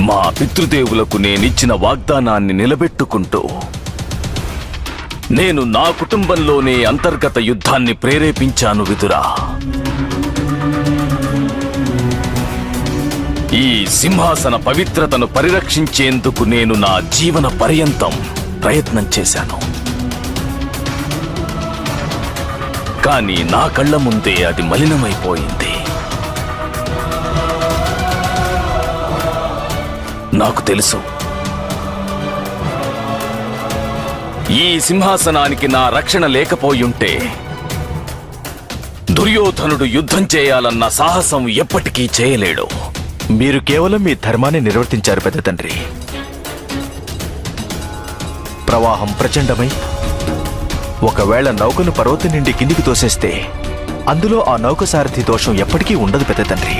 మా పితృదేవులకు నేనిచ్చిన వాగ్దానాన్ని నిలబెట్టుకుంటూ నేను నా కుటుంబంలోనే అంతర్గత యుద్ధాన్ని ప్రేరేపించాను విదురా. ఈ సింహాసన పవిత్రతను పరిరక్షించేందుకు నేను నా జీవన పర్యంతం ప్రయత్నం చేశాను. కానీ నా కళ్ళ ముందే అది మలినమైపోయింది. నాకు తెలుసు, ఈ సింహాసనానికి నా రక్షణ లేకపోయుంటే దుర్యోధనుడు యుద్ధం చేయాలన్న సాహసం ఎప్పటికీ చేయలేడు. మీరు కేవలం మీ ధర్మాన్ని నిర్వర్తించారు పెద్ద తండ్రి. ప్రవాహం ప్రచండమై ఒకవేళ నౌకను పర్వతం నుండి కిందికి తోసేస్తే అందులో ఆ నౌక సారథి దోషం ఎప్పటికీ ఉండదు పెద్ద తండ్రి.